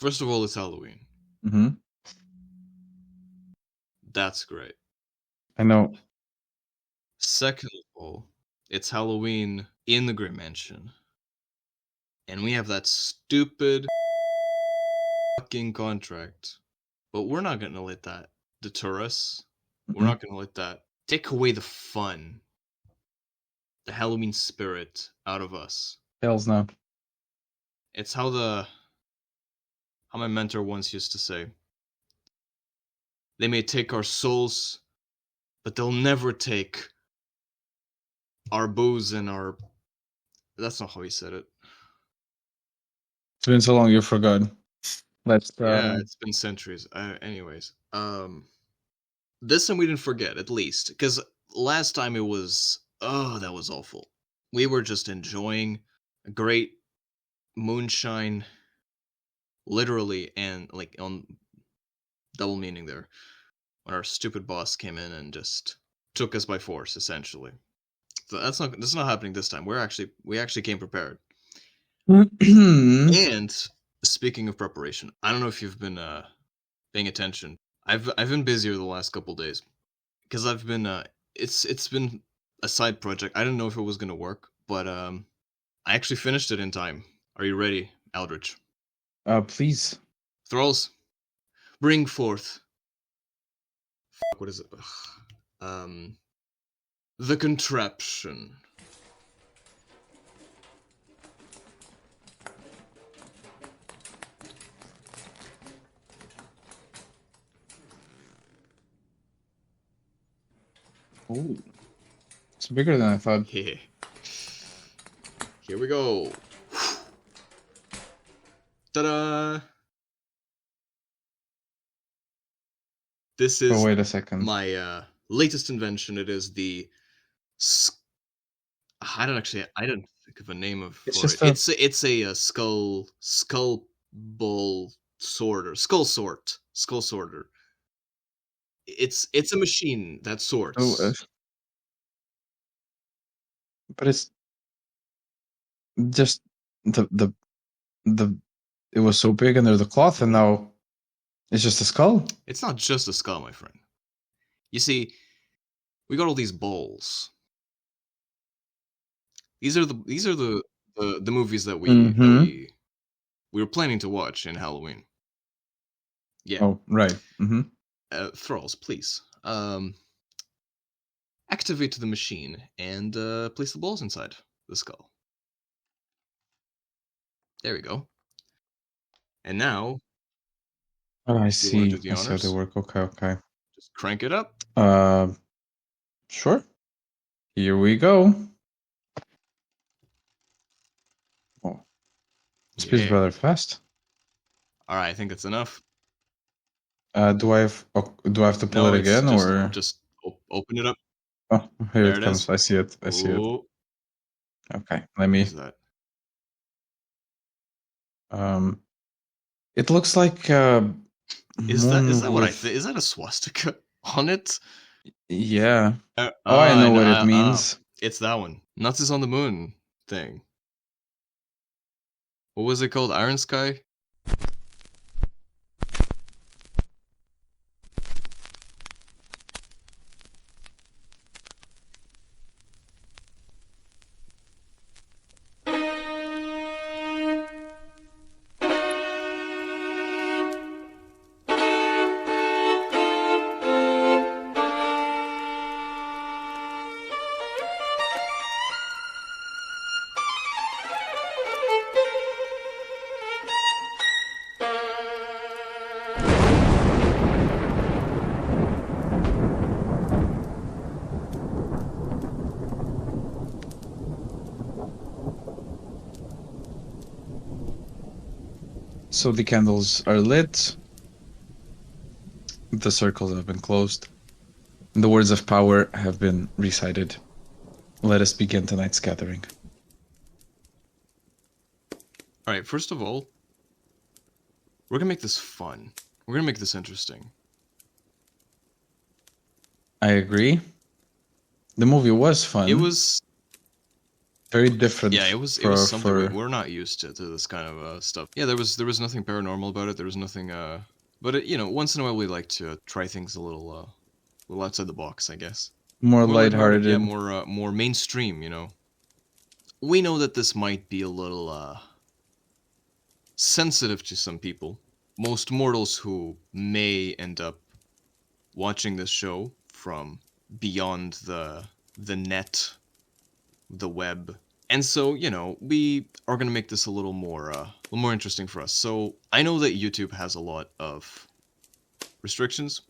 First of all, it's Halloween. Mm-hmm. That's great. I know. Second of all, it's Halloween in the Grymm Mansion. And we have that stupid fucking contract. But we're not gonna let that deter us. We're not gonna let that take away the fun, the Halloween spirit out of us. Hells no. It's how my mentor once used to say. They may take our souls, but they'll never take our booze and our... That's not how he said it. It's been so long you forgot. Let's Yeah, it's been centuries. Anyways, this time we didn't forget, at least, because last time it was... Oh, that was awful. We were just enjoying a great moonshine, literally, and like on double meaning there, when our stupid boss came in and just took us by force, essentially. So that's not happening this time. We actually came prepared. And speaking of preparation, I don't know if you've been paying attention. I've been busier the last couple days because I've been it's been a side project. I didn't know if it was gonna work, but I actually finished it in time. Are you ready, Aldrich? Please. Thralls, bring forth. What is it? The contraption. Oh, it's bigger than I thought. Yeah. Here we go. Ta-da! This is Oh, wait a second. my latest invention. It is the... I don't think of a name It's for just it. It's a skull sorter. It's a machine that sorts. But it's just the it was so big under the cloth, and now it's just a skull. It's not just a skull, my friend. You see, we got all these balls. These are the movies that we were planning to watch in Halloween. Yeah. Oh, right. Thralls, please. Activate the machine and place the balls inside the skull. There we go. And now... Oh, I you see. wanna do the I see how they honors? work. Okay. Just crank it up. Sure. Here we go. Oh, speeds rather fast. All right, I think that's enough. Do I have to pull it again, or just open it up? Oh, here There it it comes. is. I see it. I see it. Ooh, Okay, let what me. is that? It looks like Is that what I think? Is that a swastika on it? Yeah. I know what it means. It's that one. Nuts is on the moon thing. What was it called? Iron Sky? So the candles are lit. The circles have been closed. The words of power have been recited. Let us begin tonight's gathering. All right, first of all, we're gonna make this fun. We're gonna make this interesting. I agree. The movie was fun. It was Very different. Yeah, it was something for we're not used to this kind of stuff. Yeah, there was nothing paranormal about it. There was nothing but it, once in a while we like to try things a little outside the box, I guess. more More lighthearted, yeah, lighthearted. more mainstream, We know that this might be a little sensitive to some people. Most mortals who may end up watching this show from beyond the net, the web. And so, we are going to make this a little more interesting for us. So, I know that YouTube has a lot of restrictions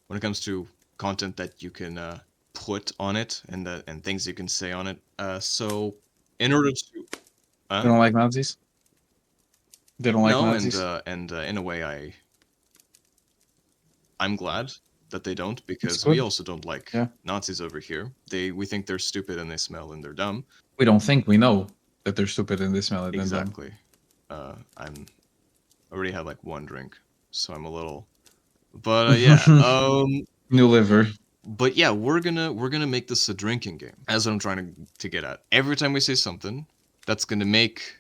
when it comes to content that you can put on it and things you can say on it. So, in order to They don't like Nazis. They don't like no, Nazis. and in a way, I'm glad that they don't, It's because we good. also don't like Yeah. Nazis over here. We think they're stupid and they smell and they're dumb. We don't think we know that they're stupid and they smell it and dumb. Exactly. I'm already had like one drink, so I'm a little. But yeah. New liver. But yeah, we're gonna make this a drinking game. That's what I'm trying to get at. Every time we say something, that's gonna make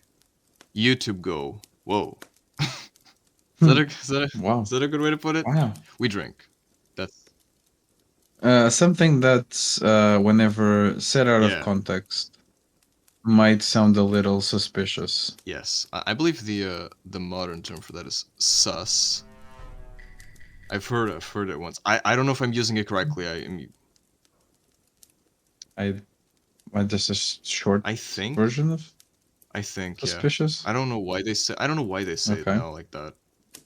YouTube go, whoa. Wow. Is that a good way to put it? Wow. We drink. That's something that's whenever said out of context might sound a little suspicious. Yes, I believe the modern term for that is sus. I've heard it once. I don't know if I'm using it correctly. I just a short I think version of suspicious. Yeah. I don't know why they say it now like that.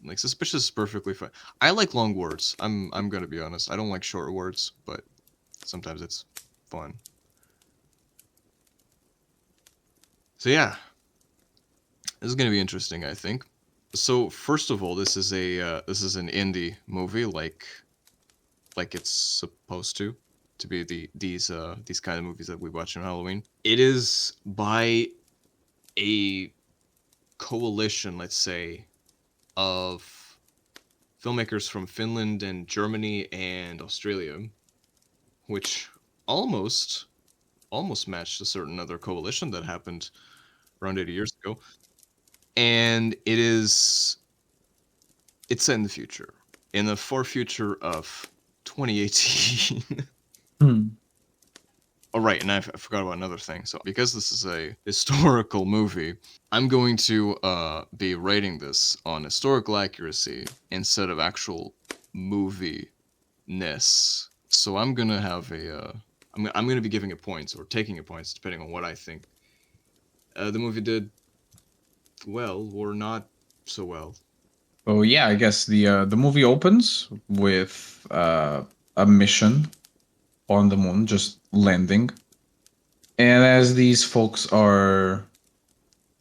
Like suspicious is perfectly fine. I like long words. I'm gonna be honest. I don't like short words, but sometimes it's fun. So yeah, this is gonna be interesting, I think. So first of all, this is an indie movie, like it's supposed to be these kind of movies that we watch on Halloween. It is by a coalition, let's say, of filmmakers from Finland and Germany and Australia, which almost matched a certain other coalition that happened around 80 years ago. And it's set in the future, in the far future of 2018. Oh, right, and I forgot about another thing. So, because this is a historical movie, I'm going to be rating this on historical accuracy instead of actual movie-ness. So I'm gonna have I'm gonna be giving it points or taking it points depending on what I think the movie did well or not so well. Oh yeah, I guess the movie opens with a mission on the moon, just landing. And as these folks are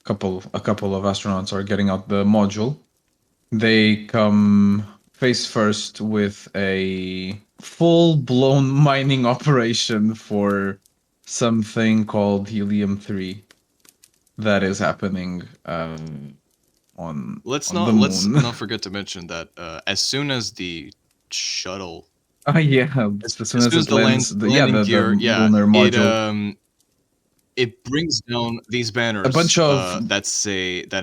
a couple of astronauts are getting out the module, they come face first with a full-blown mining operation for something called helium-3 that is happening on Let's the moon. let's not forget to mention that as soon as the shuttle yeah, as soon as it lands, the lunar module, it brings down these banners, a bunch of that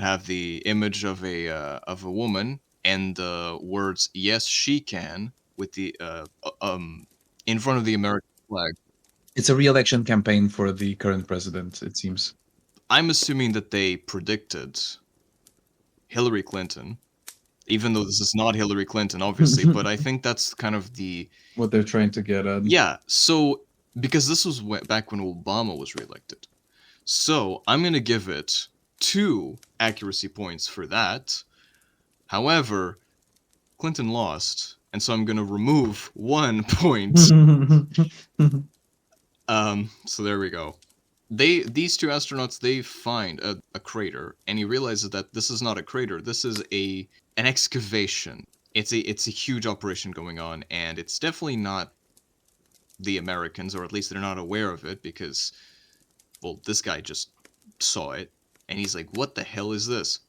have the image of a woman and the words "Yes, she can" with the in front of the American flag. It's a re-election campaign for the current president, it seems. I'm assuming that they predicted Hillary Clinton, even though this is not Hillary Clinton, obviously, but I think that's kind of what they're trying to get at. Yeah, so because this was back when Obama was reelected. So I'm going to give it 2 accuracy points for that. However, Clinton lost, and so I'm going to remove 1 point. So there we go. These 2 astronauts, they find a crater, and he realizes that this is not a crater. This is an excavation. It's a huge operation going on, and it's definitely not the Americans, or at least they're not aware of it, because, well, this guy just saw it, and he's like, what the hell is this?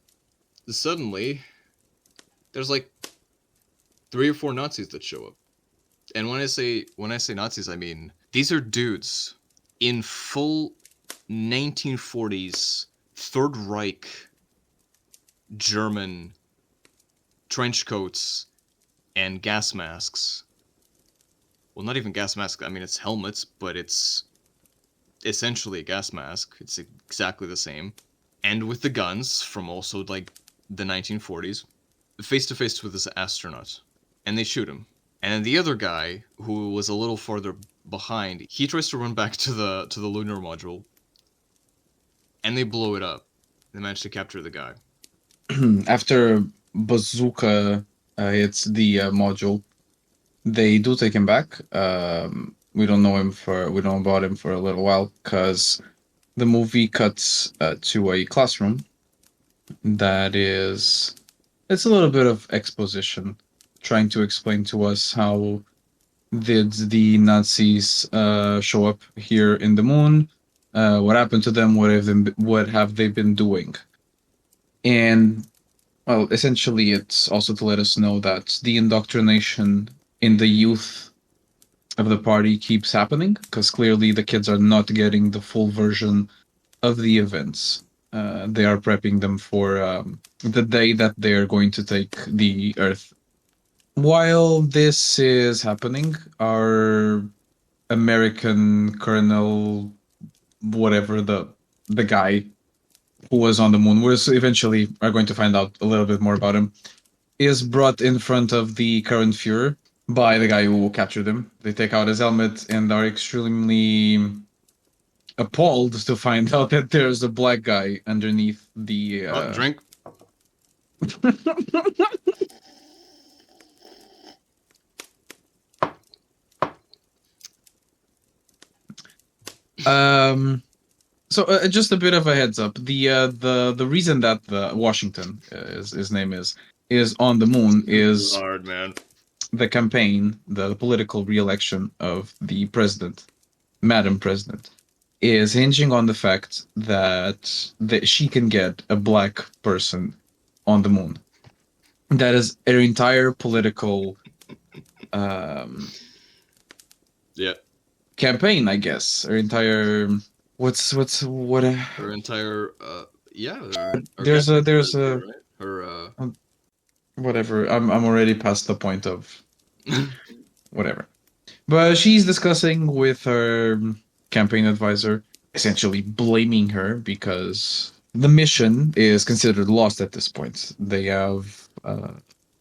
Suddenly, there's like 3 or 4 Nazis that show up. And when I say Nazis, I mean, these are dudes in full 1940s Third Reich German trench coats and gas masks. Well, not even gas masks. I mean, it's helmets, but it's essentially a gas mask. It's exactly the same. And with the guns from also like the 1940s, face to face with this astronaut. And they shoot him. And then the other guy, who was a little farther behind, he tries to run back to the lunar module. And they blow it up. They manage to capture the guy. After Bazooka hits the module, they do take him back. We don't know about him for a little while because the movie cuts to a classroom that is, it's a little bit of exposition, trying to explain to us how did the Nazis show up here in the moon, what happened to them, what have they been doing. And, well, essentially, it's also to let us know that the indoctrination in the youth of the party keeps happening, because clearly the kids are not getting the full version of the events. They are prepping them for the day that they are going to take the Earth. While this is happening, our American Colonel, whatever the guy who was on the moon, we eventually are going to find out a little bit more about him, is brought in front of the current Fuhrer by the guy who captured him. They take out his helmet and are extremely appalled to find out that there's a black guy underneath the... Drink. So just a bit of a heads up. The reason that the Washington his name is on the moon is hard, man. The campaign, the political re-election of the president, Madam President, is hinging on the fact that she can get a black person on the moon. That is her entire political campaign, I guess. Her entire her entire there's a her whatever. I'm already past the point of whatever. But she's discussing with her campaign advisor, essentially blaming her because the mission is considered lost at this point. They have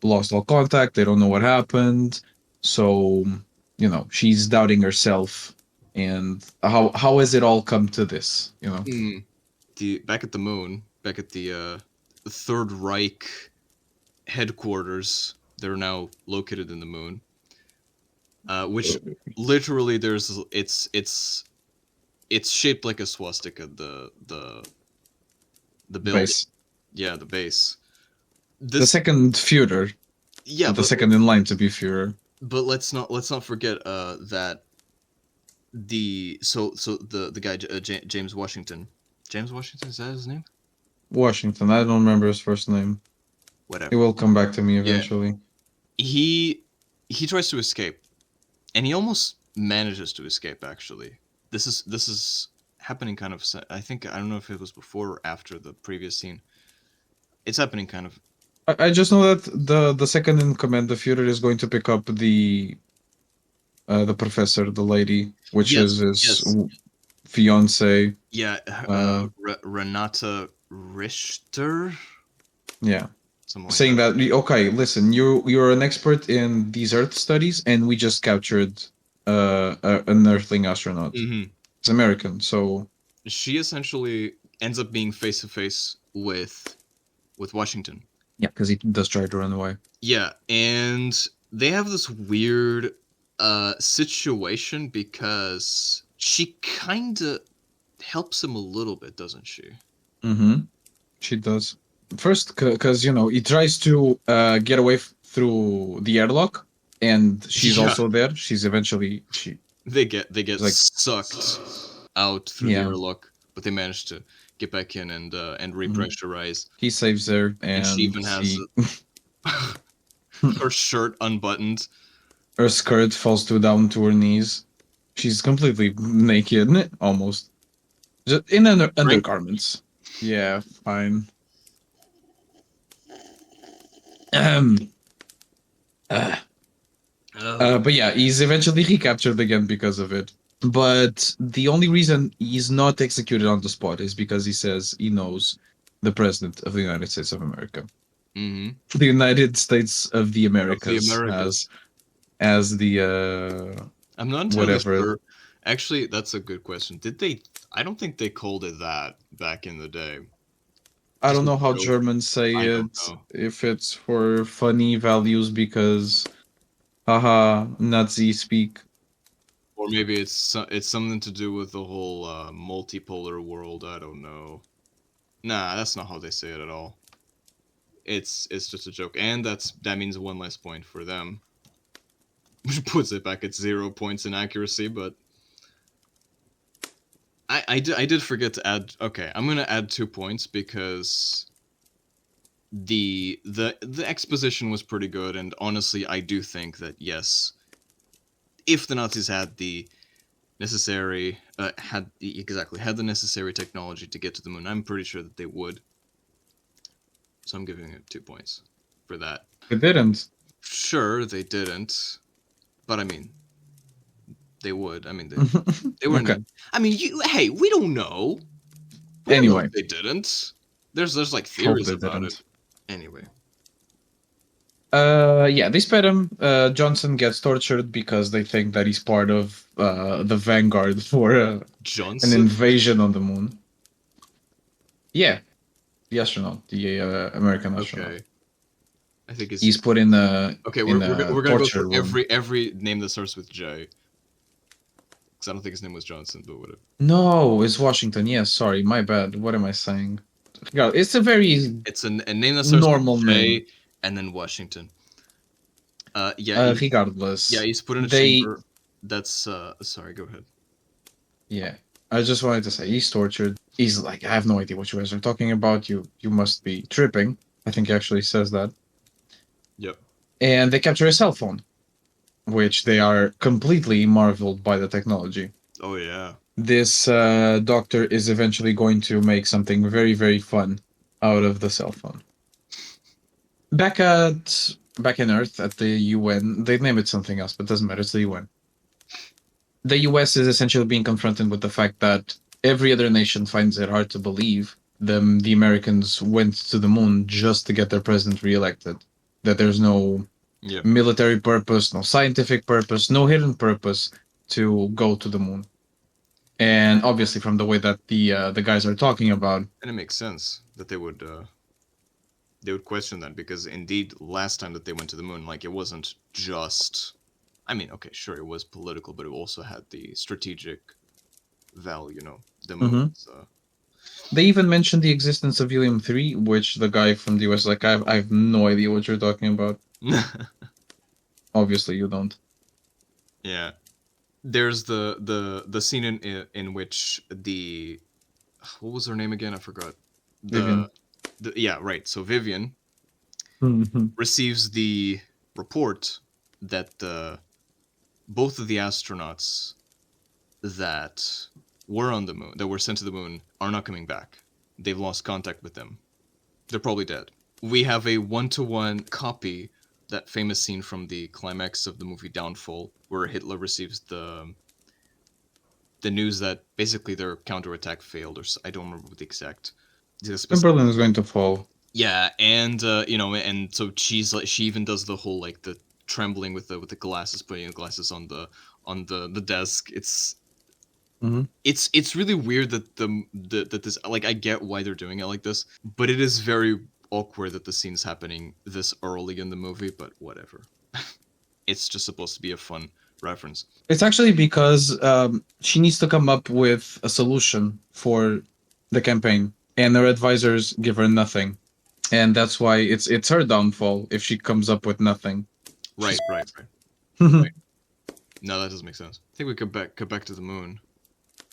lost all contact. They don't know what happened. So, she's doubting herself. And how has it all come to this? Back at the moon, back at the Third Reich headquarters, they're now located in the moon. Which literally it's shaped like a swastika. The building, base. Yeah, the base. The second Führer. Yeah, the second in line to be Führer. But let's not forget that the guy James Washington. James Washington, is that his name? Washington. I don't remember his first name. Whatever. It will come back to me eventually. Yeah. He tries to escape, and he almost manages to escape. Actually, this is happening kind of. I don't know if it was before or after the previous scene. It's happening kind of. I just know that the second in command, the Führer, is going to pick up the professor, the lady, which is his fiance. Yeah, Renata Richter. Yeah. Like saying that, okay, listen, you're an expert in these Earth studies, and we just captured an Earthling astronaut. Mm-hmm. It's American, so she essentially ends up being face to face with Washington. Yeah, because he does try to run away. Yeah, and they have this weird situation because she kind of helps him a little bit, doesn't she? Mm-hmm. She does. First, because he tries to get away through the airlock, and she's also there. She's eventually they get like sucked out through the airlock, but they manage to get back in and repressurize. He saves her, and she even has her shirt unbuttoned. Her skirt falls down to her knees. She's completely naked, almost. Just in undergarments. Yeah, fine. Um, uh, but yeah, he's eventually recaptured again because of it. But the only reason he's not executed on the spot is because he says he knows the president of the United States of America. Mm-hmm. The United States of the Of the Americas Americas. as the I'm not entirely whatever. sure. Actually, that's a good question. Did they? I don't think they called it that back in the day. I Just don't a know how joke. Germans say I don't it, know. if it's for funny values because haha Nazi speak. Or maybe it's something to do with the whole multipolar world. I don't know. Nah, that's not how they say it at all. It's just a joke, and that means one less point for them, which puts it back at 0 points in accuracy. But I did forget to add. Okay, I'm gonna add 2 points because the exposition was pretty good, and honestly, I do think that yes, if the Nazis had the necessary had the necessary technology to get to the moon, I'm pretty sure that they would. So I'm giving it 2 points for that. It didn't. Sure, they didn't, but I mean, they would. I mean, they were in Okay. the. I mean, hey, we don't know. We don't know Anyway, if they didn't. There's like hope theories they about it. didn't. Anyway, Yeah, they sped him. Johnson gets tortured because they think that he's part of the vanguard for an Johnson. invasion on the moon. Yeah, the astronaut, the American astronaut. Okay, I think it's He's put okay. in We're a gonna go through torture room. every name that starts with J, because I don't think his name was Johnson, but whatever. No, it's Washington. Yes, sorry, my bad. What am I saying? God, it's a very It's a name that starts with normal name. J and then Washington. Yeah, yeah, Regardless, he's put in a they chamber. That's sorry. Go ahead. yeah. I just wanted to say he's tortured. He's like, I have no idea what you guys are talking about. You must be tripping. I think he actually says that. Yep. And they capture his cell phone, which they are completely marveled by the technology. Oh yeah. This doctor is eventually going to make something very, very fun out of the cell phone. Back in Earth at the UN, they name it something else, but it doesn't matter. It's the UN. The US is essentially being confronted with the fact that every other nation finds it hard to believe the Americans went to the moon just to get their president reelected. That there's no Yeah. military purpose, no scientific purpose, no hidden purpose to go to the moon. And obviously, from the way that the guys are talking about, And it makes sense that they would question that because indeed last time that they went to the moon, like it wasn't just. I mean, okay, sure, it was political, but it also had the strategic value. The moon. Mhm. They even mentioned the existence of Helium-3, which the guy from the US is like, I have no idea what you're talking about. Obviously, you don't. Yeah. There's the scene in which the what was her name again? I forgot. The, Vivian. yeah, right. So Vivian Mhm. receives the report that both of the astronauts that were on the moon, that were sent to the moon, are not coming back. They've lost contact with them. They're probably dead. We have a one-to-one copy, that famous scene from the climax of the movie Downfall, where Hitler receives the news that basically their counterattack failed, or I don't remember the exact. Berlin is going to fall. Yeah, and and so she even does the whole like the trembling with the glasses, putting the glasses on the desk. Mhm. It's really weird that this, like, I get why they're doing it like this, but it is very awkward that the scene's happening this early in the movie. But whatever, it's just supposed to be a fun reference. It's actually because she needs to come up with a solution for the campaign, and her advisors give her nothing, and that's why it's her downfall if she comes up with nothing. Right, She's right, right. No, that doesn't make sense. I think we could back to the moon,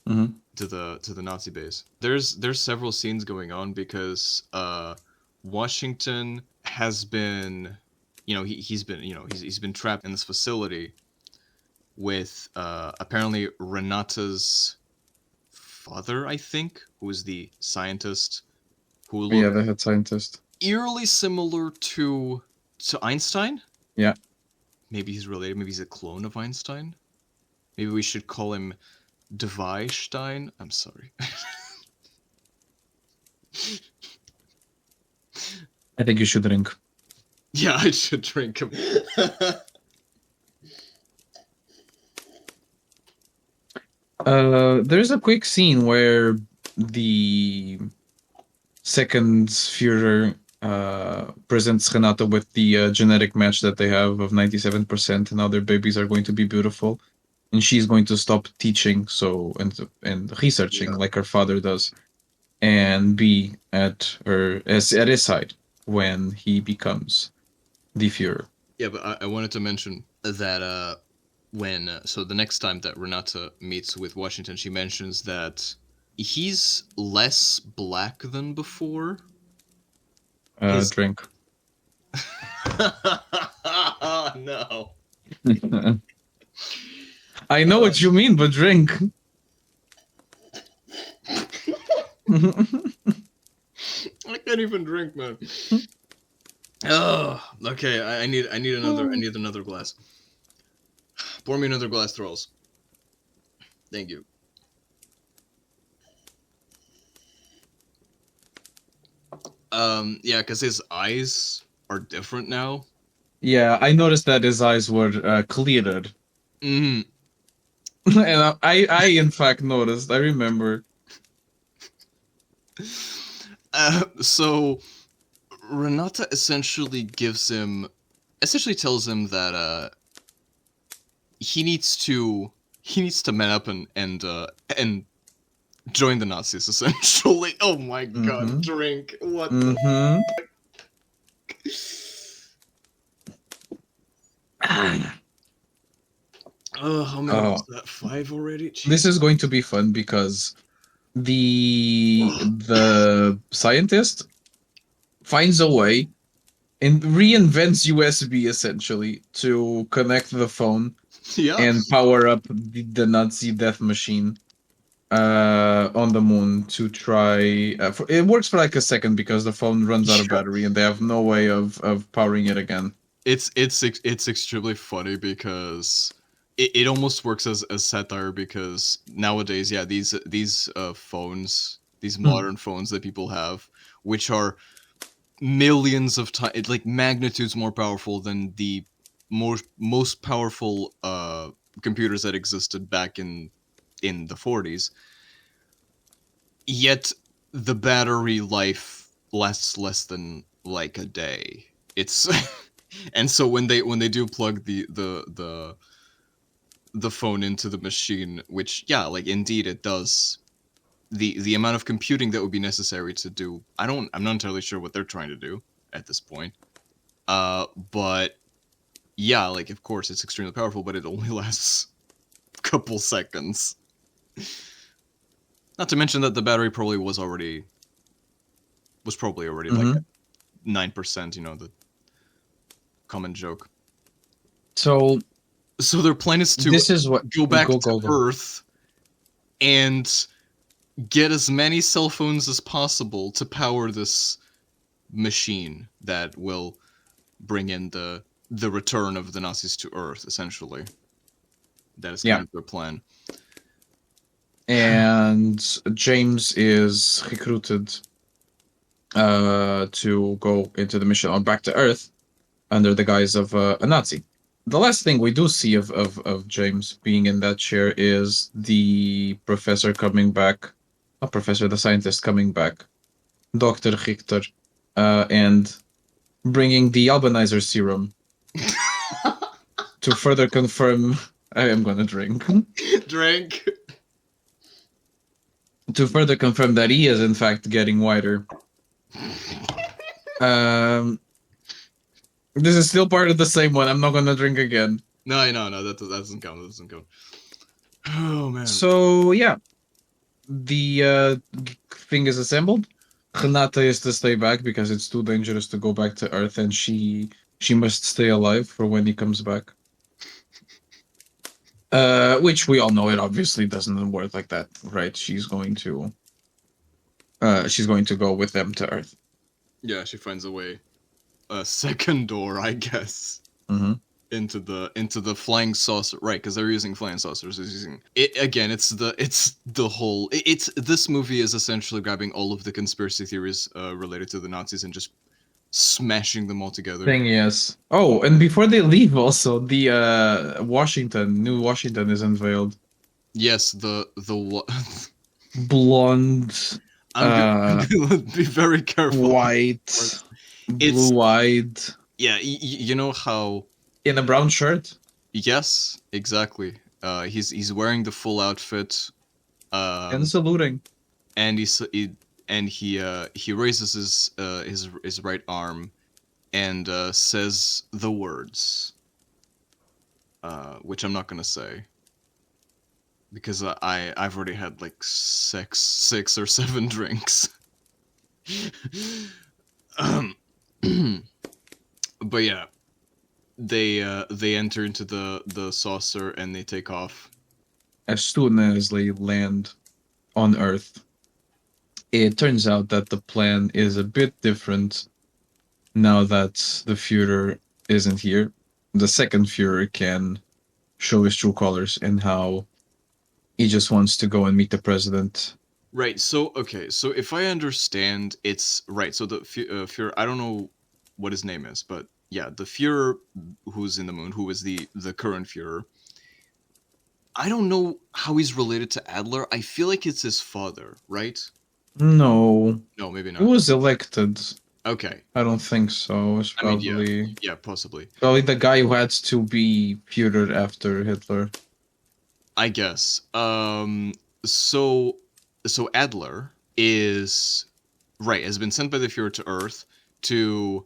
Mhm. to the Nazi base. There's several scenes going on because Washington has been, he's been, he's been trapped in this facility with apparently Renata's father, I think, who is the scientist, who Yeah, looked the head scientist. eerily similar to Einstein. Yeah. Maybe he's related. Maybe he's a clone of Einstein. Maybe we should call him Deveinstein. I'm sorry. I think you should drink. Yeah, I should drink him. There's a quick scene where the second Führer presents Renata with the genetic match that they have of 97%, and now their babies are going to be beautiful. And she's going to stop teaching and researching Yeah. like her father does, and be at his side when he becomes the Führer. Yeah, but I wanted to mention that when so the next time that Renata meets with Washington, she mentions that he's less black than before. Drink. No. I know what you mean, but drink. I can't even drink, man. Oh, okay. I need another glass. Pour me another glass, Thralls. Thank you. Yeah, because his eyes are different now. Yeah, I noticed that his eyes were cleared. Hmm. And I in fact noticed. I remember. So Renata essentially tells him that he needs to man up and join the Nazis essentially. Oh my god, drink. What the Oh, how many was that? 5 already? Jeez. This is going to be fun because the scientist finds a way and reinvents USB essentially to connect the phone and power up the Nazi death machine on the moon to try. It works for like a second because the phone runs out of battery and they have no way of powering it again. It's extremely funny because it almost works as satire because nowadays, yeah, these phones, these modern phones that people have, which are millions of times, like magnitudes more powerful than the most powerful computers that existed back in the 40s. Yet the battery life lasts less than like a day. It's and so when they do plug the phone into the machine, which yeah, like indeed it does, the amount of computing that would be necessary to do, I'm not entirely sure what they're trying to do at this point. But yeah, like of course it's extremely powerful, but it only lasts a couple seconds. Not to mention that the battery probably was already like 9%, you know, the common joke. So their plan is to go back to Earth and get as many cell phones as possible to power this machine that will bring in the return of the Nazis to Earth, essentially. That is kind of their plan. And James is recruited to go into the mission on back to Earth under the guise of a Nazi. The last thing we do see of James being in that chair is the professor coming back, the scientist coming back, Dr. Richter, and bringing the albanizer serum to further confirm. I am gonna drink. Drink. To further confirm that he is in fact getting whiter. This is still part of the same one. I'm not gonna drink again. No, that doesn't count. That doesn't count. Oh man. So yeah, the thing is assembled. Renata is to stay back because it's too dangerous to go back to Earth, and she must stay alive for when he comes back. Which we all know it obviously doesn't work like that, right? She's going to go with them to Earth. Yeah, she finds a way. A second door, I guess. Mm-hmm. Into the flying saucer, right? Because they're using flying saucers. Is using it again. It's the whole. It's this movie is essentially grabbing all of the conspiracy theories related to the Nazis and just smashing them all together. Thing yes. Oh, and before they leave, also the New Washington is unveiled. Yes, Blonde, I'm gonna be very careful. white, It's blue-eyed, yeah. You know how? in a brown shirt. Yes, exactly. He's wearing the full outfit. And saluting. And he raises his right arm and says the words, which I'm not gonna say because I've already had like six or seven drinks. um, but yeah, they enter into the saucer and they take off. As soon as they land on Earth, it turns out that the plan is a bit different now that the Führer isn't here. The second Führer can show his true colors and how he just wants to go and meet the president. Right. So okay. So if I understand, it's right. So the Führer. I don't know what his name is, but yeah, the Führer who's in the moon, who is the current Führer. I don't know how he's related to Adler. I feel like it's his father, right? No, No, maybe he not. was elected. Okay. I don't think so. It's I mean, probably yeah, possibly. probably the guy who had to be Führer after Hitler. I guess. So Adler is right. Has been sent by the Führer to Earth to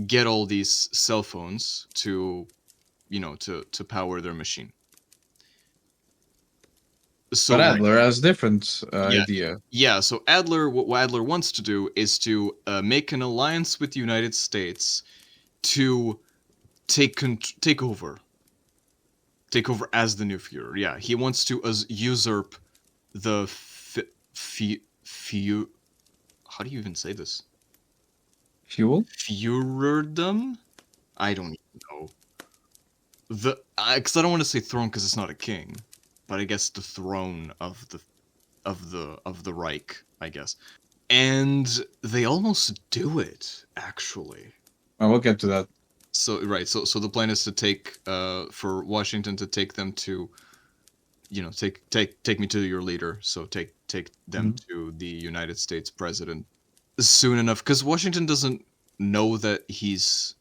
get all these cell phones to, to power their machine. So But Adler has different Yeah. idea. Yeah, so what Adler wants to do is to make an alliance with the United States to take over as the new Führer. Yeah, he wants to usurp the how do you even say this? Fuel? Führerdom? I don't even know. Because I don't want to say throne because it's not a king, but I guess the throne of the Reich, I guess. And they almost do it, actually. Oh, we'll get to that. So right, so the plan is to take for Washington to take them to, take me to your leader. So take them to the United States president soon enough, because Washington doesn't know that he's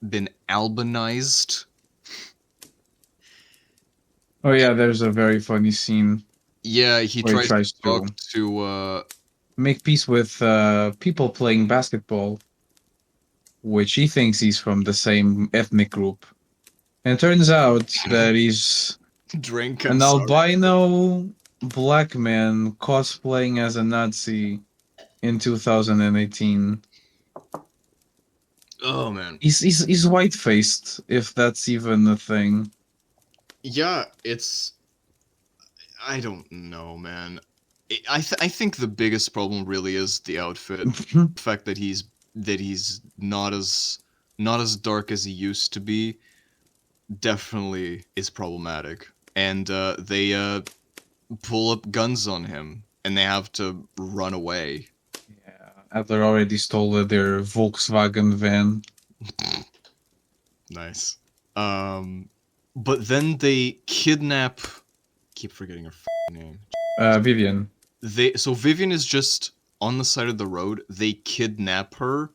been Albanized. Oh yeah, there's a very funny scene. Yeah, he where tries to talk to make peace with people playing basketball, which he thinks he's from the same ethnic group. And it turns out that he's drink an albino black man cosplaying as a Nazi in 2018. Oh man, He's white faced, if that's even a thing. Yeah, I don't know, man. I think the biggest problem really is the outfit. The fact that he's not as dark as he used to be definitely is problematic. And they pull up guns on him and they have to run away. Yeah, Adler already stole their Volkswagen van. Nice. But then they kidnap. Keep forgetting her name. Vivian. So Vivian is just on the side of the road. They kidnap her,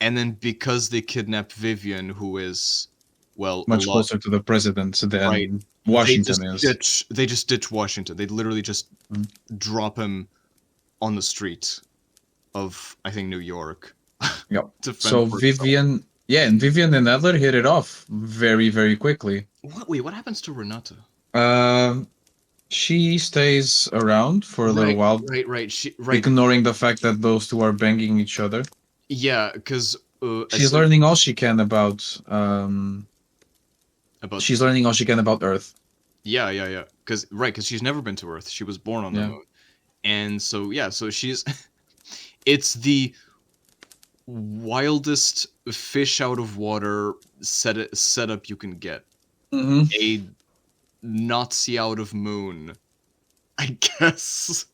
and then because they kidnap Vivian, who is much closer to the president than Washington is. They just ditch Washington. They literally just drop him on the street of, I think, New York. Yep. So Vivian. Yeah, and Vivian and Adler hit it off very, very quickly. Wait, what happens to Renata? She stays around for a little while. Right. Ignoring the fact that those two are banging each other. Yeah, because she's learning all she can about about She's learning all she can about Earth. yeah. Because she's never been to Earth. She was born on the Yeah. moon, and so yeah, so she's it's the wildest fish out of water setup you can get. Mm-hmm. A Nazi out of moon, I guess.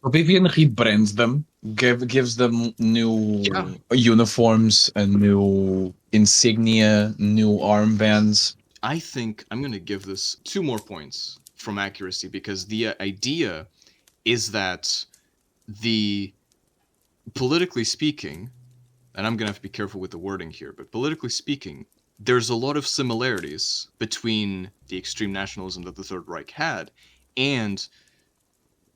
Vivian rebrands them, gives them Yeah, new uniforms and new insignia, new armbands. I think I'm gonna give this 2 more points from accuracy because the idea is that the politically speaking, and I'm gonna have to be careful with the wording here, but politically speaking, there's a lot of similarities between the extreme nationalism that the Third Reich had and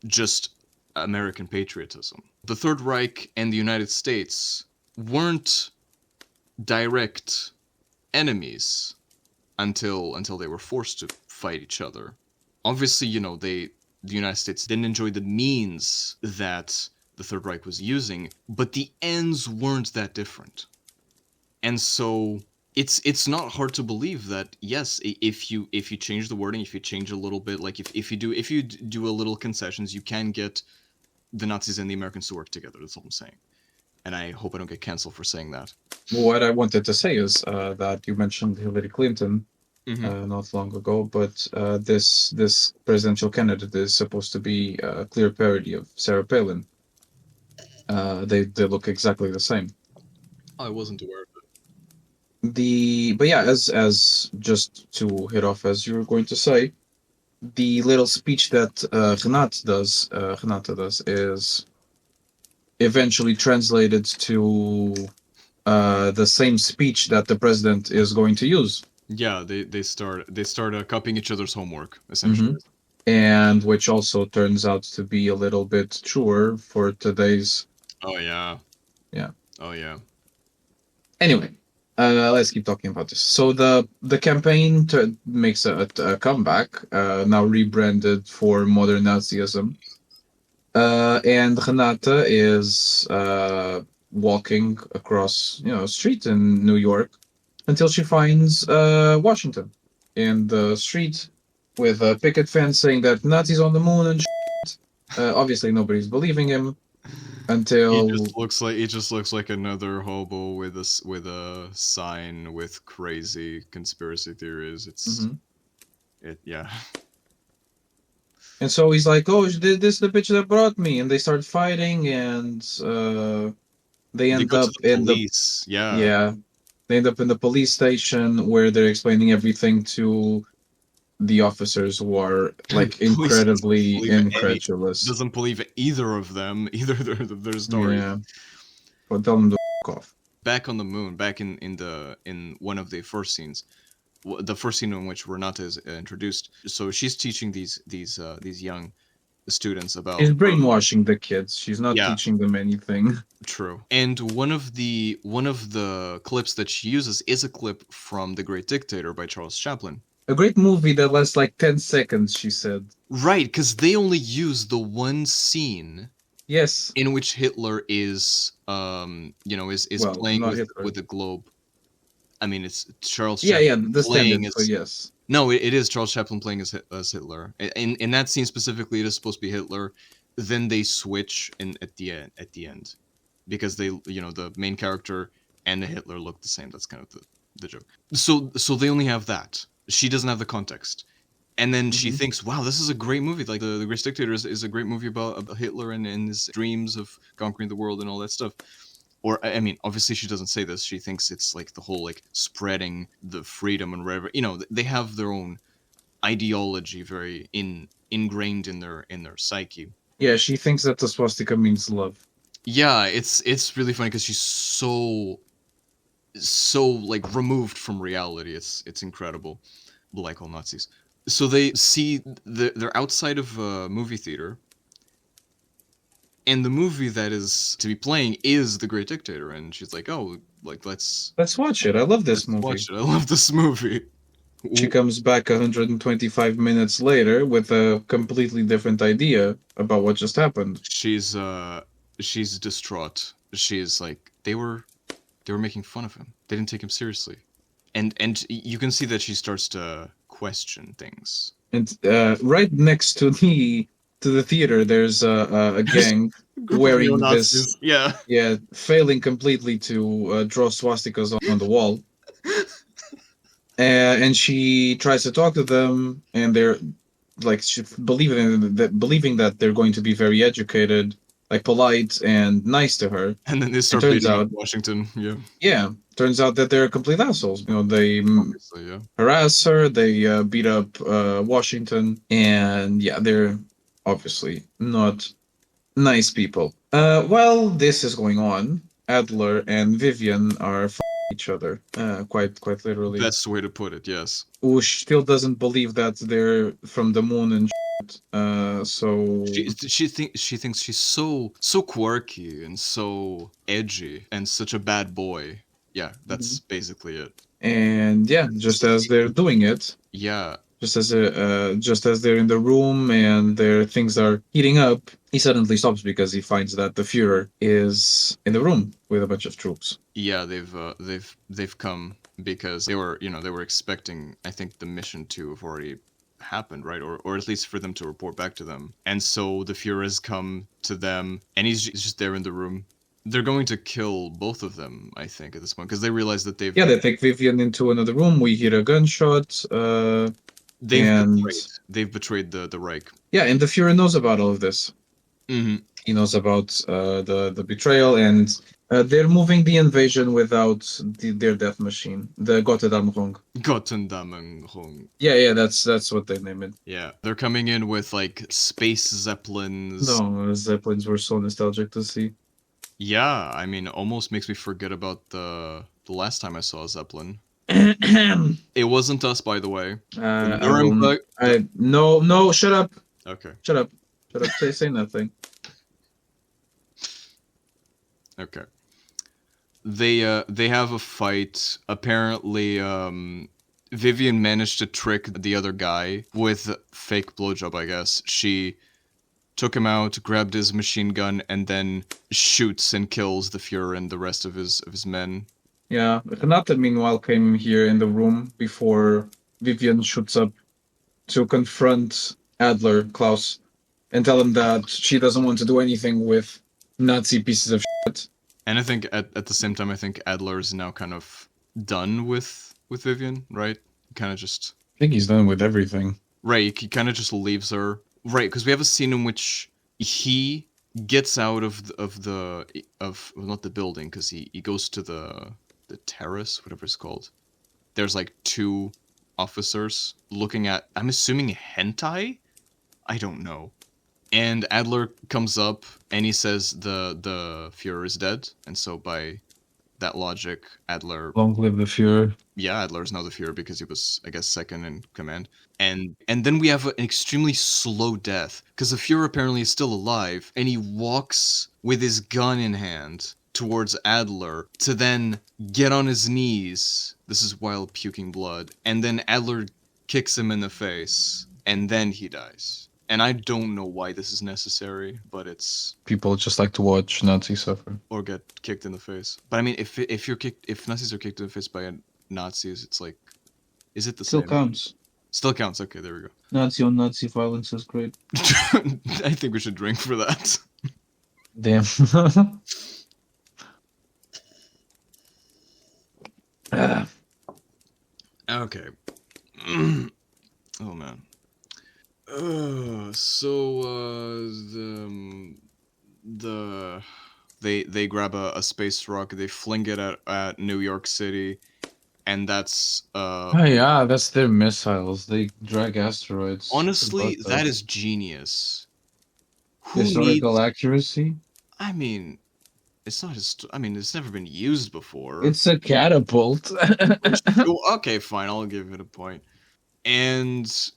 just American patriotism. The Third Reich and the United States weren't direct enemies until they were forced to fight each other. Obviously, the United States didn't enjoy the means that the Third Reich was using, but the ends weren't that different. And so it's not hard to believe that yes, if you change the wording, if you change a little bit, like if you do a little concessions, you can get the Nazis and the Americans to work together. That's all I'm saying. And I hope I don't get canceled for saying that. What I wanted to say is that you mentioned Hillary Clinton Mm-hmm. not long ago, but this presidential candidate is supposed to be a clear parody of Sarah Palin. They look exactly the same. I wasn't aware of But yeah, as just to hit off as you were going to say, the little speech that Renata does is eventually translated to the same speech that the president is going to use. Yeah, they start copying each other's homework Mm-hmm. essentially. And which also turns out to be a little bit truer for today's. Oh yeah. Yeah. Oh yeah. Anyway, let's keep talking about this. So the campaign makes a comeback, now rebranded for modern Nazism. And Renata is walking across, a street in New York until she finds Washington in the street with a picket fence saying that Nazis on the moon and shit. Obviously, nobody's believing him He until. just looks like another hobo with a sign with crazy conspiracy theories. Mhm. Yeah. And so he's like, "Oh, this is the bitch that brought me," and they start fighting, and they They end go to up the in the police. Yeah. yeah, they end up in the police station where they're explaining everything to the officers who are like Police doesn't incredibly believe any incredulous. doesn't believe either of them, either their stories. Yeah, but tell them to f- off. Back on the moon, back in one of the first scenes, the first scene in which Renata is introduced. So she's teaching these young students about She's brainwashing the kids. She's not yeah, teaching them anything. true. And one of the clips that she uses is a clip from The Great Dictator by Charles Chaplin. A great movie that lasts like 10 seconds, she said. Right, because they only use the one scene Yes. in which Hitler is Well, playing not with Hitler. the globe. I mean, it's Charles Yeah, yeah, Chaplin the playing stand-in, so as yes. no, it is Charles Chaplin playing as Hitler. In that scene specifically, it is supposed to be Hitler. Then they switch in at the end because the main character and the Hitler look the same. That's kind of the joke. So they only have that. She doesn't have the context. And then she Mhm. thinks, wow, this is a great movie. Like the Great Dictator is a great movie about Hitler and his dreams of conquering the world and all that stuff. Or I mean, obviously she doesn't say this. She thinks it's like the whole like spreading the freedom and whatever. They have their own ideology very ingrained in their psyche. Yeah, she thinks that the swastika means love. Yeah, it's really funny because she's so like removed from reality. It's incredible. Like all Nazis. So they see they're outside of a movie theater, and the movie that is to be playing is The Great Dictator, and she's like, "Oh, like Let's watch it. I love this let's movie. watch it. I love this movie." She comes back 125 minutes later with a completely different idea about what just happened. She's distraught. She's like, they were making fun of him. They didn't take him seriously. and you can see that she starts to question things. And right next to the theater, there's a gang Group of wearing this, neo-Nazis. Yeah. yeah, failing completely to draw swastikas on the wall. And she tries to talk to them, and they're like believing that they're going to be very educated, like polite and nice to her. And then they And start turns beating up out, Washington. Yeah, yeah, turns out that they're complete assholes. You know, they obviously, yeah. harass her, they beat up Washington, and yeah, they're obviously not nice people. While this is going on, Adler and Vivian are each other, quite literally. Best way to put it, yes. Who still doesn't believe that they're from the moon and shit. So She thinks she's so quirky and so edgy and such a bad boy. Yeah, that's basically it. and yeah, just as they're doing it, Yeah, just as they're in the room and their things are heating up, he suddenly stops because he finds that the Führer is in the room with a bunch of troops. yeah, they've come because they were expecting, I think, the mission to have already happened, right? Or at least for them to report back to them. And so the Führer has come to them, and he's just there in the room. They're going to kill both of them, I think, at this point, because they realize that Yeah, they take Vivian into another room. We hear a gunshot. they've And betrayed the Reich. yeah, and the Führer knows about all of this. Mm-hmm. He knows about the betrayal, and they're moving the invasion without their death machine, the Gotterdammerung. Gottendammerung. Yeah, that's what they name it. Yeah, they're coming in with like space zeppelins. No, Zeppelins were so nostalgic to see. Yeah, I mean, almost makes me forget about the last time I saw a zeppelin. It wasn't us, by the way. No, shut up. Okay. Shut up. Say nothing. Okay. They have a fight. Apparently, Vivian managed to trick the other guy with fake blowjob, I guess. She took him out, grabbed his machine gun, and then shoots and kills the Fuhrer and the rest of his men. Yeah, Renate meanwhile came here in the room before Vivian shoots up to confront Adler, Klaus, and tell him that she doesn't want to do anything with Nazi pieces of shit. And I think at the same time, I think Adler is now kind of done with Vivian, right? Kind of just. I think he's done with everything. Right, he kind of just leaves her. Right, because we have a scene in which he gets out of not the building, because he goes to the terrace, whatever it's called. There's like two officers looking at, I'm assuming, hentai? I don't know. And Adler comes up and he says the Fuhrer is dead, and so by that logic, Adler. Long live the Führer. Yeah, Adler is now the Fuhrer because he was, I guess, second in command. And then we have an extremely slow death because the Fuhrer apparently is still alive, and he walks with his gun in hand towards Adler to then get on his knees. This is while puking blood, and then Adler kicks him in the face, and then he dies. And I don't know why this is necessary, but it's people just like to watch Nazis suffer or get kicked in the face. But I mean, if Nazis are kicked in the face by Nazis, it's like, is it the still same? counts. Still counts. Okay, there we go. Nazi on Nazi violence is great. I think we should drink for that. Damn. Okay. Oh man. They grab a space rocket, they fling it at New York City, and that's Oh yeah, that's their missiles. They drag asteroids. honestly, that is genius. Who historical needs? accuracy? I mean, it's not. I mean, it's never been used before. It's a catapult. Okay, fine. I'll give it a point. And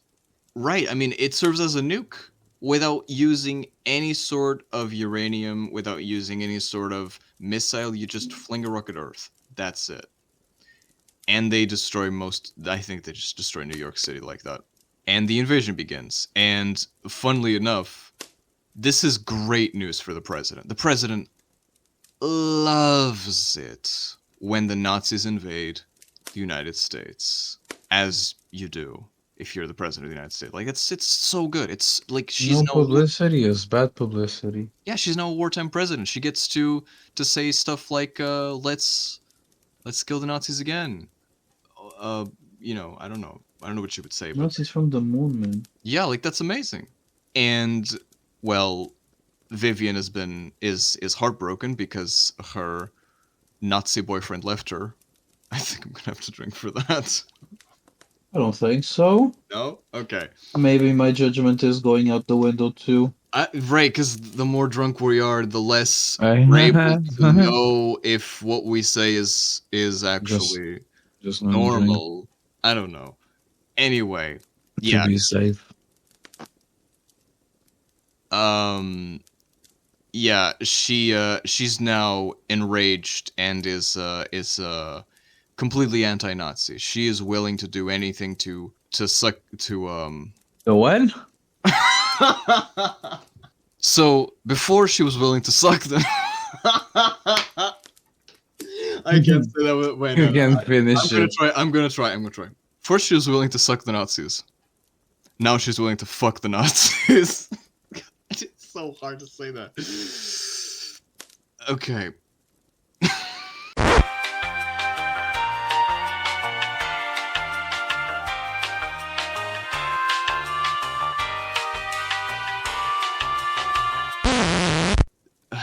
right, I mean, it serves as a nuke without using any sort of uranium, without using any sort of missile. You just fling a rocket Earth. That's it. And they destroy I think they just destroy New York City like that. And the invasion begins. And funnily enough, this is great news for the president. The president loves it when the Nazis invade. the United States, as you do if you're the president of the United States. Like it's so good. It's like she's No no publicity is bad publicity. yeah, she's now a wartime president. She gets to say stuff like let's kill the Nazis again. You know, I don't know what she would say, but Nazis from the moon, man. yeah, like that's amazing. And well, Vivian is heartbroken because her Nazi boyfriend left her. I think I'm gonna have to drink for that. I don't think so. No? Okay. Maybe my judgment is going out the window too. Right, because the more drunk we are, the less I- we're able to know if what we say is actually Just normal. I don't know. Anyway, yeah. To be safe. Yeah, she's now enraged and is completely anti-Nazi. She is willing to do anything to suck to The what? So before she was willing to suck them. I can't say that. Wait, no, You can finish it. I'm gonna try. First, she was willing to suck the Nazis. Now she's willing to fuck the Nazis. It's so hard to say that. Okay.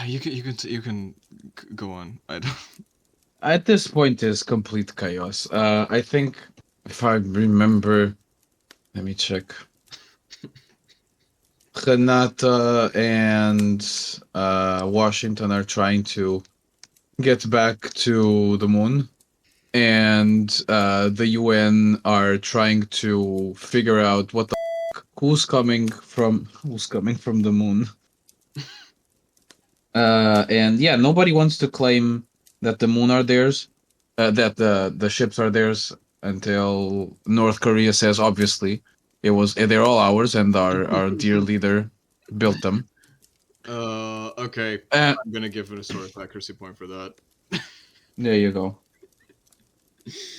You can go on. I don't. At this point is complete chaos. I think if I remember, let me check. Renata and Washington are trying to get back to the moon, and the UN are trying to figure out what the who's coming from the moon. And yeah, nobody wants to claim that the moon are theirs, that the ships are theirs until North Korea says obviously they're all ours and our dear leader built them. Okay. I'm gonna give it a historical accuracy point for that. There you go.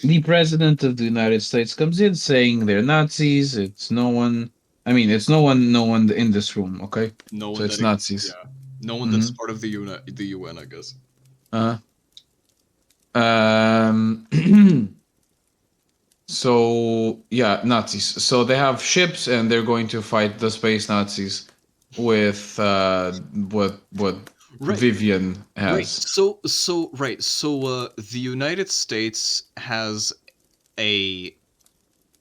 The president of the United States comes in saying they're Nazis. It's no one in this room, okay? No one. So it's Nazis. Yeah. No one that's part of the UN, I guess. So yeah, Nazis. So they have ships and they're going to fight the space Nazis with what Right. Vivian has. Right. So the United States has a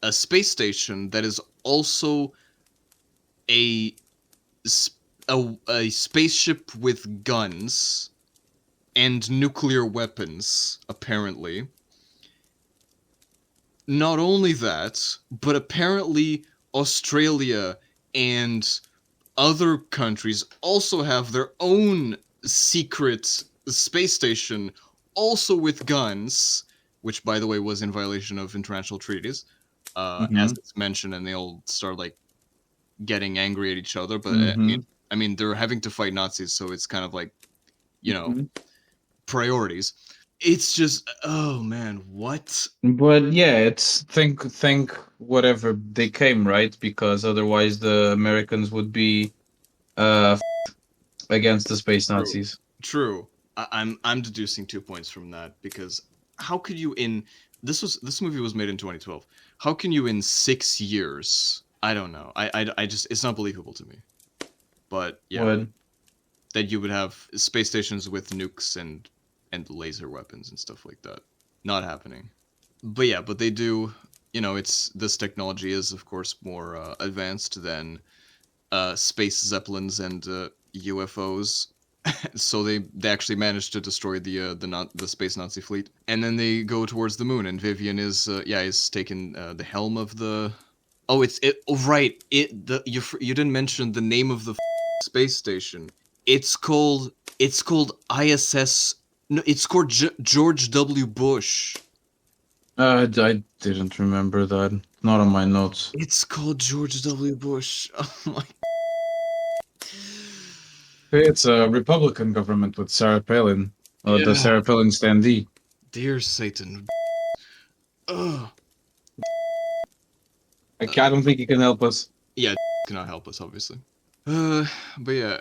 space station that is also a spaceship with guns and nuclear weapons, apparently. Not only that, but apparently Australia and other countries also have their own secret space station, also with guns, which, by the way, was in violation of international treaties, as it's mentioned, and they all start, like, getting angry at each other. But, I mean, they're having to fight Nazis, so it's kind of like, you know, priorities. It's just, oh man, what? But yeah, it's think whatever they came, right? Because otherwise the Americans would be against the space Nazis. True. I'm deducing 2 points from that, because how could you this movie was made in 2012. How can you in 6 years? I don't know. I just, it's not believable to me. But yeah, that you would have space stations with nukes and laser weapons and stuff like that. Not happening. But yeah, but they do, this technology is, of course, more advanced than space zeppelins and UFOs. So they actually managed to destroy the space Nazi fleet, and then they go towards the moon. And Vivian is taking the helm of the. Oh, you didn't mention the name of the space station. It's called ISS. No, it's called George W. Bush. I didn't remember that. Not on my notes. It's called George W. Bush. Oh my. It's a Republican government with Sarah Palin. The Sarah Palin standee. Dear Satan. Ugh. I don't think he can help us. Yeah, cannot help us, obviously. But yeah,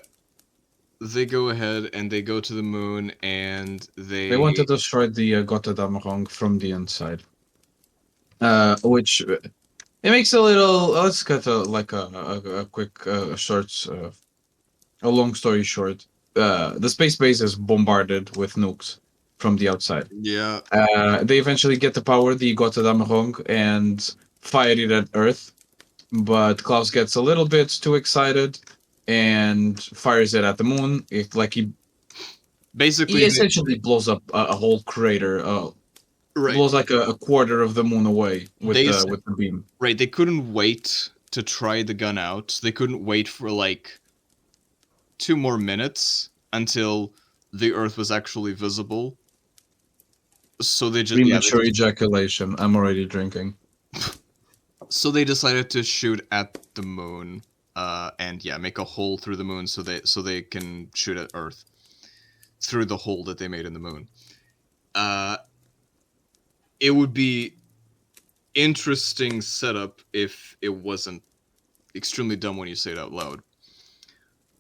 they go ahead and they go to the moon, and They want to destroy the Gotterdammerung from the inside. Which it makes a little. Let's cut a quick short, a long story short. The space base is bombarded with nukes from the outside. Yeah. They eventually get to power the Gotterdammerung and fire it at Earth, but Klaus gets a little bit too excited and fires it at the moon. He Basically, essentially blows up a whole crater. right. Blows like a quarter of the moon away with the beam. Right, they couldn't wait to try the gun out. They couldn't wait for like 2 more minutes until the Earth was actually visible. So they just Premature ejaculation. I'm already drinking. So they decided to shoot at the moon, and make a hole through the moon so they can shoot at Earth through the hole that they made in the moon. It would be interesting setup if it wasn't extremely dumb when you say it out loud.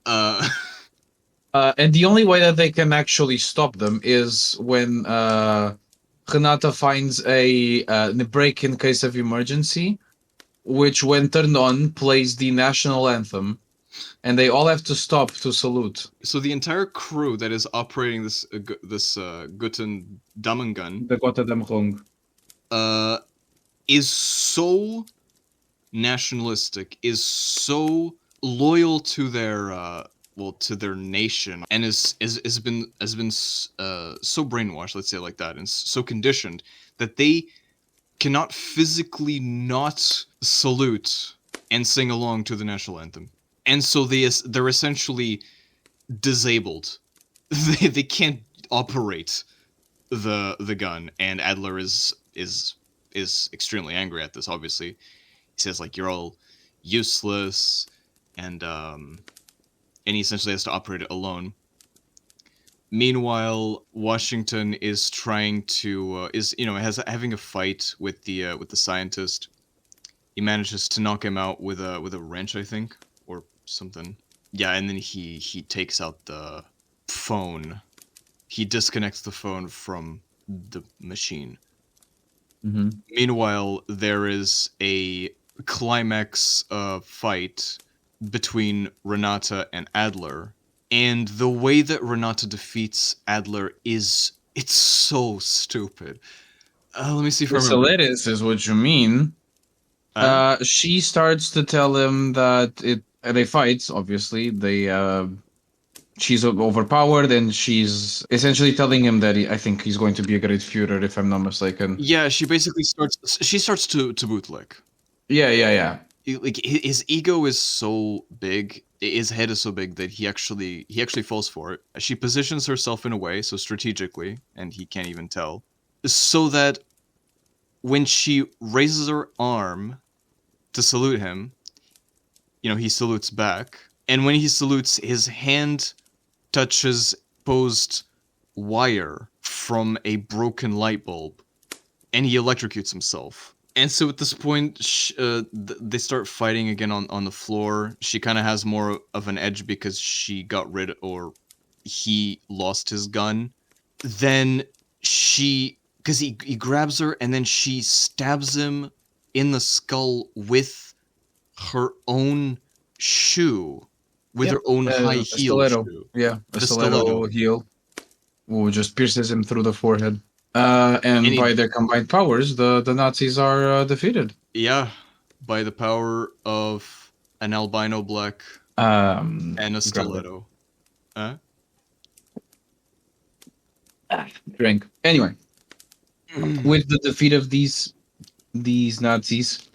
And the only way that they can actually stop them is when Renata finds a break in case of emergency, which, when turned on, plays the national anthem, and they all have to stop to salute. So the entire crew that is operating this Guten Dammengun, the Gotterdammerung, is so nationalistic, is so loyal to their to their nation, and has been so brainwashed, let's say it like that, and so conditioned that they cannot physically not salute and sing along to the national anthem, and so they're essentially disabled. They can't operate the gun, and Adler is extremely angry at this. Obviously, he says like, you're all useless, and he essentially has to operate it alone. Meanwhile, Washington is trying to having a fight with the scientist. He manages to knock him out with a wrench, I think, or something. Yeah, and then he takes out the phone. He disconnects the phone from the machine. Mm-hmm. Meanwhile, there is a climax fight between Renata and Adler, and the way that Renata defeats Adler it's so stupid. Let me see if I remember. This is what you mean. She starts to tell him that they fight. Obviously, she's overpowered, and she's essentially telling him that I think he's going to be a great Führer, if I'm not mistaken. Yeah, she basically starts to bootlick. Yeah. Like, his ego is so big, his head is so big that he actually falls for it. She positions herself in a way so strategically, and he can't even tell, so that when she raises her arm to salute him, he salutes back, and when he salutes, his hand touches posed wire from a broken light bulb, and he electrocutes himself. And so at this point, they start fighting again on the floor. She kind of has more of an edge because he lost his gun. Then because he grabs her, and then she stabs him in the skull with her own shoe, with her own high heel shoe. Yeah, the stiletto heel, who just pierces him through the forehead. And by their combined powers, the Nazis are defeated. Yeah, by the power of an albino black and a stiletto. Drink. Anyway, with the defeat of these Nazis,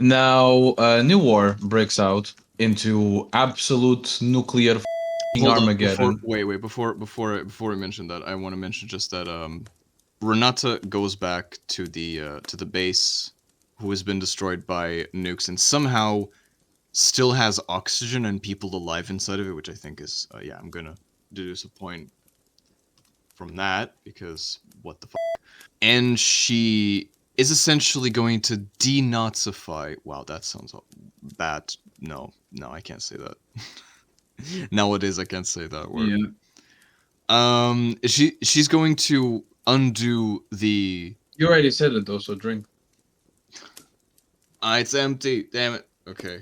now a new war breaks out into absolute nuclear Armageddon. Before we mention that, I want to mention just that Renata goes back to the base, who has been destroyed by nukes, and somehow still has oxygen and people alive inside of it, which I think is I'm gonna deduce a point from that, because what the fuck. And she is essentially going to denazify. Wow, that sounds bad. No, I can't say that. Nowadays, I can't say that word. Yeah. She's going to undo the. You already said it though, so drink. Ah, it's empty. Damn it. Okay.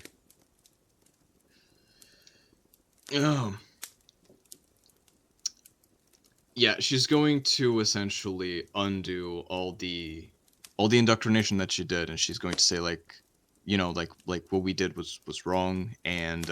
Yeah, she's going to essentially undo all the indoctrination that she did, and she's going to say like, like what we did was wrong, and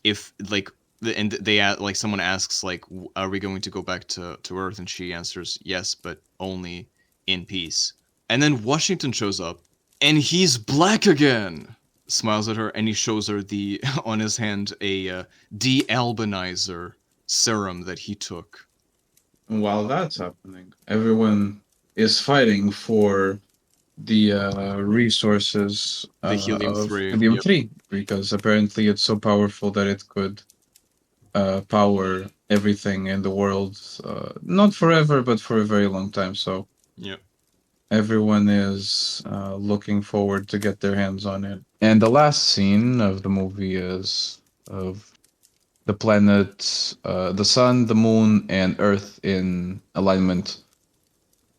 if like and like someone asks like, are we going to go back to Earth, and she answers yes, but only in peace. And then Washington shows up, and he's black again. Smiles at her, and he shows her the on his hand a de-albanizer serum that he took. And while that's happening, everyone is fighting for the resources The of helium-3. helium-3 because apparently it's so powerful that it could power everything in the world, not forever, but for a very long time. So Yeah. everyone is looking forward to get their hands on it. And the last scene of the movie is of the planets, the sun, the moon, and Earth in alignment,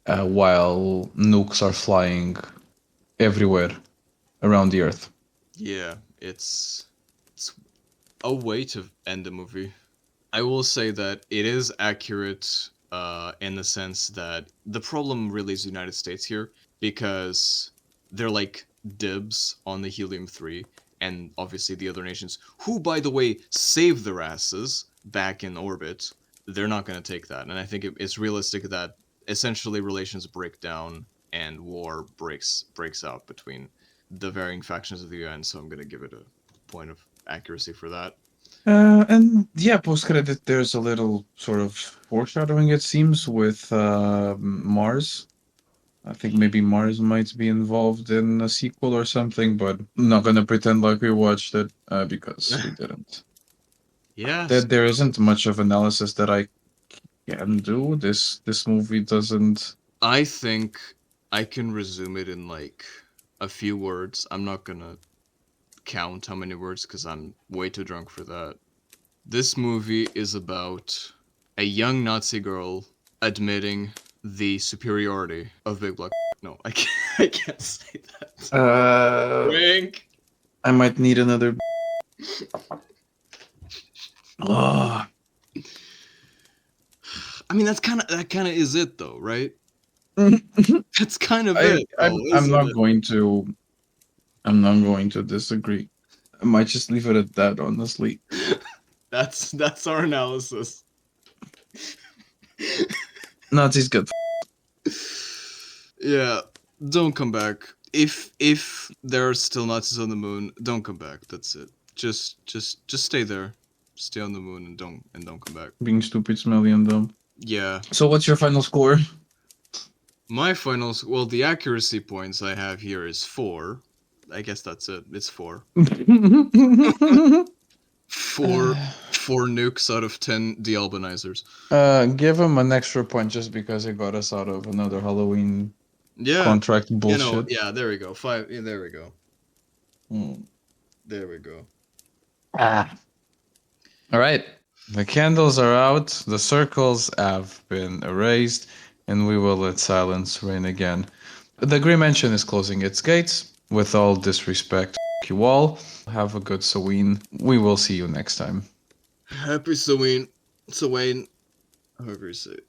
while nukes are flying everywhere around the Earth. Yeah, it's a way to end the movie. I will say that it is accurate in the sense that the problem really is the United States here, because they're like dibs on the helium-3, and obviously the other nations, who by the way save their asses back in orbit, they're not going to take that. And I think it's realistic that essentially relations break down and war breaks out between the varying factions of the UN. So I'm going to give it a point of accuracy for that. And yeah, post credit, there's a little sort of foreshadowing, it seems, with Mars. I think maybe Mars might be involved in a sequel or something, but I'm not gonna pretend like we watched it because we didn't. Yeah, There isn't much of analysis that I can do. This movie doesn't. I think I can resume it in like a few words. I'm not gonna count how many words because I'm way too drunk for that. This movie is about a young Nazi girl admitting the superiority of big black. No, I can't. I can't say that. Wink. I might need another. Oh. I mean, that kind of is it though, right? That's kind of it. I'm not going to. I'm not going to disagree. I might just leave it at that, honestly. That's our analysis. Nazis get. Yeah, don't come back. If there are still Nazis on the moon, don't come back. That's it. Just stay there. Stay on the moon and don't come back. Being stupid, smelly, and dumb. Yeah. So what's your final score? My finals, well, the accuracy points I have here is 4. I guess that's it. It's 4. 4 nukes out of 10 de-albanizers. Give him an extra point just because it got us out of another Halloween contract bullshit. Yeah, there we go. 5. Yeah, there we go. Mm. There we go. All right. The candles are out. The circles have been erased, and we will let silence reign again. The Grymm Mansion is closing its gates. With all disrespect, you all. Have a good Samhain. We will see you next time. Happy Samhain. Samhain. However you say it.